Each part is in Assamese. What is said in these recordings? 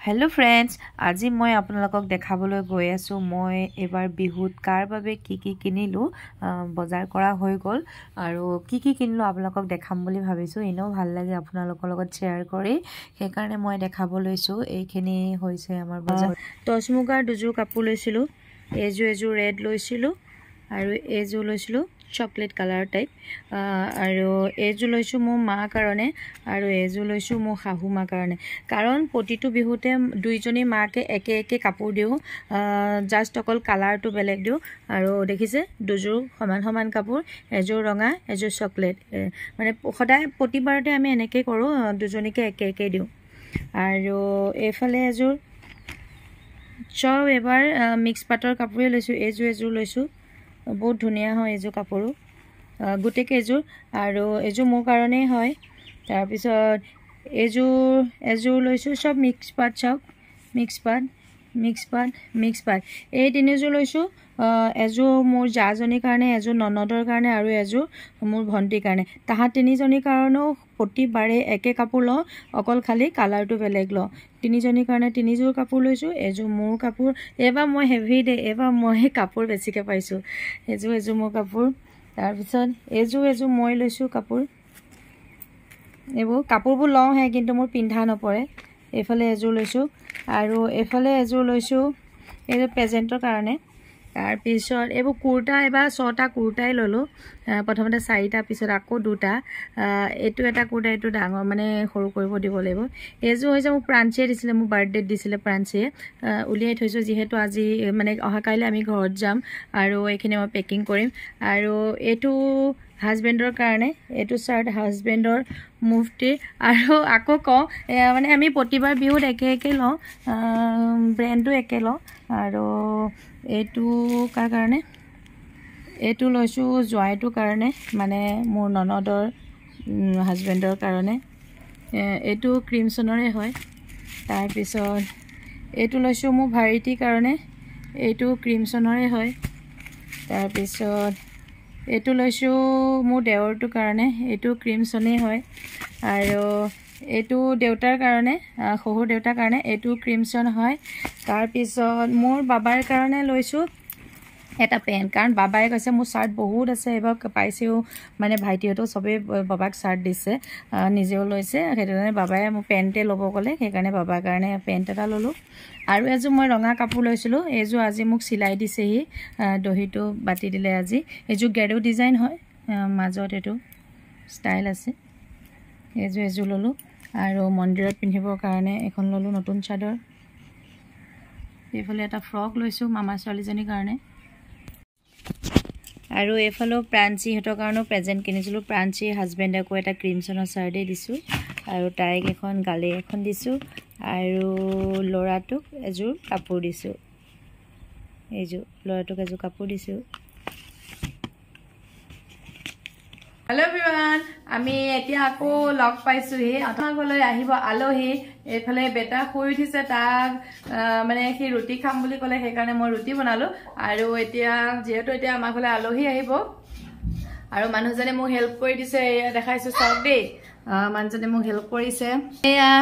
हेलो फ्रेंड्स আজি মই আপোনালোকক দেখাবলৈ গৈ আছো মই এবাৰ বিহুত কাৰ বাবে কি কিনিলো বজাৰ কৰা হৈ গল আৰু কি কিনিলো আপোনালোকক দেখাম বুলি ভাবিছো এনেও ভাল লাগে আপোনালোকৰ লগত শেয়াৰ কৰি সেই কাৰণে মই দেখাব লৈছো এইখিনি হৈছে আমাৰ বজাৰ টচমুগাৰ দুজোৰ কাপোৰ লৈছিলো এজোৰ ৰেড লৈছিলো আৰু এজোৰ লৈছিলো chocolate color type আৰু এজু লৈছো মোৰ মা কাৰণে আৰু এজু লৈছো মোৰ শাহু মা কাৰণে কাৰণ প্ৰতিটো বিহুতে দুইজনী মাকে একে কাপোৰ দিও জাস্ট অকল কালাৰটো বেলেগ দিও আৰু দেখিছে দুজোৰ সমান কাপোৰ এজোৰ ৰঙা এজোৰ চকলেট মানে সদায় প্ৰতিবাৰতে আমি এনেকৈ কৰো দুজনীকে একে দিও আৰু এফালে এজোৰ চব এবাৰ মিক্স পাটৰ কাপোৰে লৈছো এজোৰ লৈছো बहुत धुनिया হয় এজো কাপোৰ গুটে কেজো আৰু এজো মোৰ কাৰণে হয় তাৰ পিছত এজো লৈছো সব মিক্স পাট এই তিনিজো লৈছো এজো মোৰ জাজনী কাৰণে এজো ননদৰ কাৰণে আৰু এজো মোৰ ভন্টি কাৰণে তাহা তিনিজনীৰ কাৰণেও প্ৰতিবাৰে একে কাপোৰ ল অকল খালি কালাৰটো বেলেগ ল তিনিজনীৰ কাৰণে তিনিজোৰ কাপোৰ লৈছো এজো মোৰ কাপোৰ এবা মই হেভি দে এবা মই কাপোৰ বেছিকে পাইছো এজো মোৰ কাপোৰ তাৰ পিছত এজো মই লৈছো কাপোৰ এবোৰ কাপোৰবোৰ লওঁ হে কিন্তু মোৰ পিন্ধা নপৰে এফালে এজোৰ লৈছো আৰু এফালে এজোৰ লৈছো এই প্ৰেজেন্টৰ কাৰণে তাৰ পিছত এবোৰ কুৰ্তা এবা 6টা কুৰ্তাই ললো প্ৰথমতে 4টা পিছত আকৌ 2টা এটো এটা কুৰ্তা এটো ডাঙৰ মানে সৰু কৰিব দিব লাগিব এজো হৈছে মোৰ প্ৰাঞ্চিয়ে দিছিলে মোৰ বাৰ্থডে দিছিলে প্ৰাঞ্চিয়ে উলিয়াই থৈছো যেহেতু আজি মানে অহা কাইলে আমি ঘৰত যাম আৰু এইখিনি মই পেকিং কৰিম আৰু এটো হাজবেন্ডৰ কাৰণে এটো শাৰ্ট হাজবেন্ডৰ মুফতি আৰু আকৌ ক মানে আমি প্ৰতিবাৰ বিহুত একে ল ব্ৰ্যান্ডটো একে ল আৰু এটো কাৰ কাৰণে এটো লৈছো জয়টো কাৰণে মানে মোৰ ননদৰ হাজবেন্ডৰ কাৰণে এটো ক্ৰিমছনৰে হয় তাৰ পিছত এটো লৈছো মোৰ ভাৰিটি কাৰণে এটো ক্ৰিমছনৰে হয় তাৰ পিছত এটো লৈছো মোৰ দেৱৰটো কাৰণে এটো ক্ৰিমছনে হয় আৰু এটো দেউতাৰ কাৰণে শহুৰ দেউতাৰ কাৰণে এটো ক্ৰিমছন হয় তাৰ পিছত মোৰ বাবাৰ কাৰণে লৈছো এটা পেন কাৰণ বাবাই কৈছে মোৰ শাৰ্ট বহুত আছে এবাৰ পাইছেও মানে ভাইটিহতো সবে বাবাক শাৰ্ট দিছে নিজেও লৈছে সেইকাৰণে বাবাই মোৰ পেনটে ল'ব গলে সেইকাৰণে বাবাৰ কাৰণে পেন্ট এটা ললো আৰু এজো মই ৰঙা কাপোৰ লৈছিলো এজো আজি মোক সিলাই দিছেহি দহিটো বাটি দিলে আজি এজো গেৰো ডিজাইন হয় মাজত এটো ষ্টাইল আছে এজো ললো আৰু মন্দিৰত পিন্ধিবৰ কাৰণে এখন ললো নতুন চাদৰ এফালে এটা ফ্ৰক লৈছো মামা ছোৱালীজনীৰ কাৰণে আৰু এফালে প্ৰাঞ্চি হতৰ কাৰণে প্ৰেজেন্ট কিনিছিলো প্ৰাঞ্চি হাজবেন্ডকো এটা ক্ৰিমছনৰ শাৰ্ট দিছো আৰু তাইক এখন গালে এখন দিছো আৰু লৰাটোক এজোৰ কাপোৰ দিছো লৰাটোক এজোৰ কাপোৰ দিছো हेलो एवरीवन আমি এতিয়া আকৌ লগ পাইছো হে আপোনালৈ আহিব আলহী এফালে বেটা শুই উঠিছে তাক মানে কি ৰুটি খাম বুলি ক'লে সেই কাৰণে মই ৰুটি বনালো আৰু এতিয়া যেহেতু এতিয়া আমাৰ ঘৰলৈ আলহী আহিব আৰু মানুহজনে মোক হেল্প কৰি দিছে এয়া দেখাইছো চাওক দেই মানুহজনে মোক হেল্প কৰিছে এয়া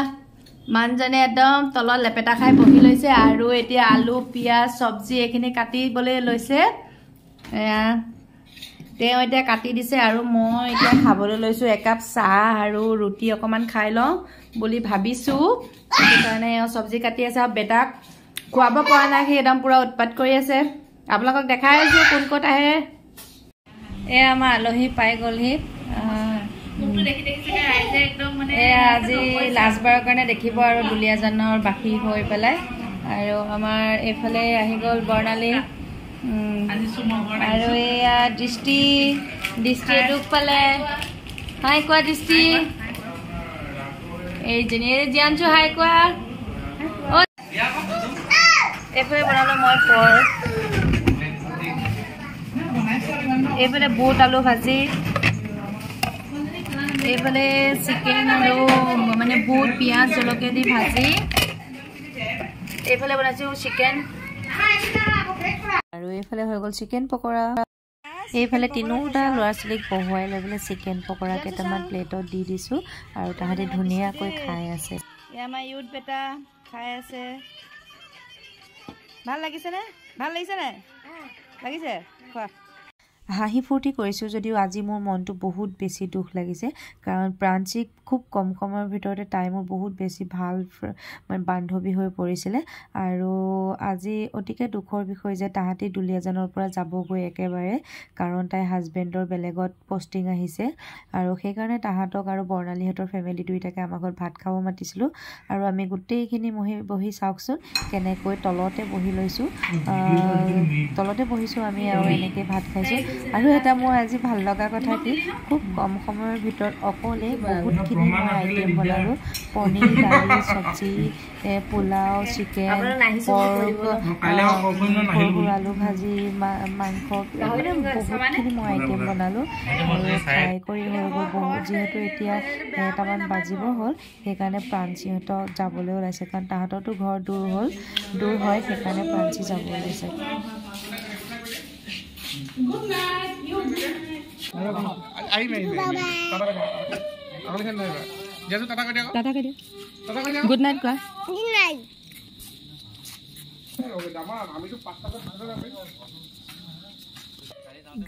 মানুহজনে একদম তলত লেপেটা খাই বহি লৈছে আৰু এতিয়া আলু পিয়াজ সবজি এখিনি কাটিবলৈ লৈছে এয়া তেও এটা কাটি দিছে আৰু মই এতিয়া খাবলৈ লৈছো এক কাপ চাহ আৰু ৰুটি অকমান খাই লওঁ বুলি ভাবিছো সেইকাৰণে সবজি কাটি আছে আৰু বেটাক খোৱাব পৰা নাই সি একদম পুৰা উৎপাত কৰি আছে আপোনালোকক দেখাই আছো কোন ক'ত আহে এ আমাৰ আলহী পাই গলহি মুখটো দেখি চাগে আইছে একদম মানে আজি লাষ্ট বাৰৰ কাৰণে দেখিব আৰু দুলিয়াজানৰ বাকি হৈ পেলাই আৰু আমাৰ এফালে আহি গল বৰ্ণালী আৰু এয়া দৃষ্টি দুখ পালে হাই কোৱা দৃষ্টি এই জনী জানছো হাই কোৱা এফালে বনালো মই পৰ এফালে বুট আলু ভাজি এফালে চিকেন আৰু মানে বুট পিয়াজ জলকীয়া দি ভাজি এফালে বনাইছো চিকেন আৰু এফালে হৈ গল চিকেন পকৰা এইফালে তিনিটা লৰা ছোৱালীক বহুৱাই লৈ পেলাই চিকেন পকৰা কেইটামান প্লেটত দি দিছো আৰু তাহাঁতে ধুনীয়াকৈ খাই আছে আমাৰ ইউথ বেটা খাই আছে ভাল লাগিছে নে লাগিছে খোৱা হাঁহি ফূৰ্তি কৰিছোঁ যদিও আজি মোৰ মনটো বহুত বেছি দুখ লাগিছে কাৰণ প্ৰাঞ্চিক খুব কম সময়ৰ ভিতৰতে তাই মোৰ বহুত বেছি ভাল বান্ধৱী হৈ পৰিছিলে আৰু আজি অতিকে দুখৰ বিষয় যে তাহাঁতি দুলীয়াজানৰ পৰা যাবগৈ একেবাৰে কাৰণ তাই হাজবেণ্ডৰ বেলেগত পষ্টিং আহিছে আৰু সেইকাৰণে তাহাঁতক আৰু বৰ্ণালীহঁতৰ ফেমিলি দুইটাকে আমাৰ ঘৰত ভাত খাব মাতিছিলোঁ আৰু আমি গোটেইখিনি বহি চাওকচোন কেনেকৈ তলতে বহি লৈছোঁ তলতে বহিছোঁ আমি আৰু এনেকৈ ভাত খাইছোঁ আৰু এটা মোৰ আজি ভাল লগা কথা কি খুব কম সময়ৰ ভিতৰত অকলে বহুতখিনি মই আইটেম বনালোঁ পনীৰ দালি চব্জি পোলাও চিকেন পৰ্ক আলু ভাজি মাংস মানে বহুতখিনি মই আইটেম বনালোঁ আৰু ফ্ৰাই কৰি হৈ গ'ল বহুত যিহেতু এতিয়া 1টামান বাজিব হ'ল সেইকাৰণে প্ৰাঞ্চিহঁতক যাবলৈ ওলাইছে কাৰণ তাহাঁতৰতো ঘৰ দূৰ হয় সেইকাৰণে প্ৰাঞ্চি যাব ওলাইছে Good night. Good night.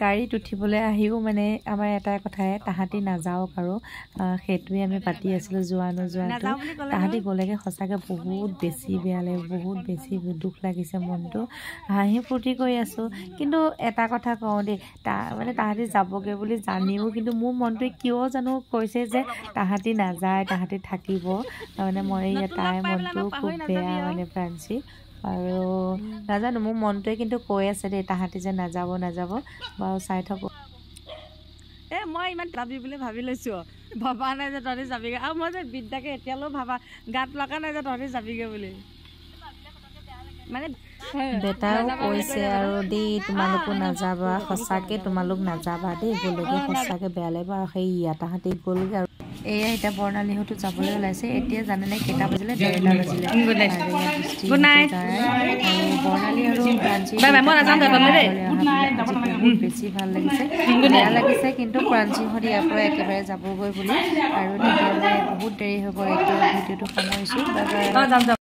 গাড়ীত উঠিবলৈ আহিও মানে আমাৰ এটা কথাই তাহাঁতি নাযাওক আৰু সেইটোৱে আমি পাতি আছিলোঁ যোৱা নোযোৱাটো তাহাঁতি গ'লেগে সঁচাকৈ বহুত বেছি বেয়া লাগে বহুত বেছি দুখ লাগিছে মনটো হাঁহি ফূৰ্তি কৰি আছোঁ কিন্তু এটা কথা কওঁ দেই মানে তাহাঁতি যাবগৈ বুলি জানিও কিন্তু মোৰ মনটোৱে কিয় জানো কৈছে যে তাহাঁতি নাযায় তাহাঁতি থাকিব মানে মই তাইৰ মনটো খুব বেয়া মানে প্ৰাঞ্চি আৰু নাজানো মোৰ মনটোৱে কিন্তু কৈ আছে দেই তাহাঁতি যে নাযাব বাৰু চাই থাকোঁ মই ইমান যাবি বুলি ভাবি লৈছোঁ ভবা নাই যে তহঁতি যাবিগৈ আৰু মই যে বিদ্যাকে এতিয়ালৈও ভাবা গাত লগা নাই যে তহঁতি যাবিগৈ বুলি মানে বেটাও কৈছে আৰু দেই তোমালোকো নাযাবা সঁচাকৈ তোমালোক নাযাবা দেই গ'লেগৈ সঁচাকৈ বেয়া লাগিব আৰু সেই তাহাঁতি গ'লগৈ আৰু এয়া এতিয়া বৰ্ণালীহঁতো যাবলৈ ওলাইছে এতিয়া জানেনে কেইটা বাজিলে 1:30 বাজিলে আৰু বৰ্ণালী আৰু প্ৰাঞ্চি বহুত বেছি ভাল লাগিছে বেয়া লাগিছে কিন্তু প্ৰাঞ্চিহঁত ইয়াৰ পৰা একেবাৰে যাবগৈ বুলি আৰু তেতিয়াহ'লে বহুত দেৰি হ'ব এতিয়া ভিডিঅ'টো সামৰিছোঁ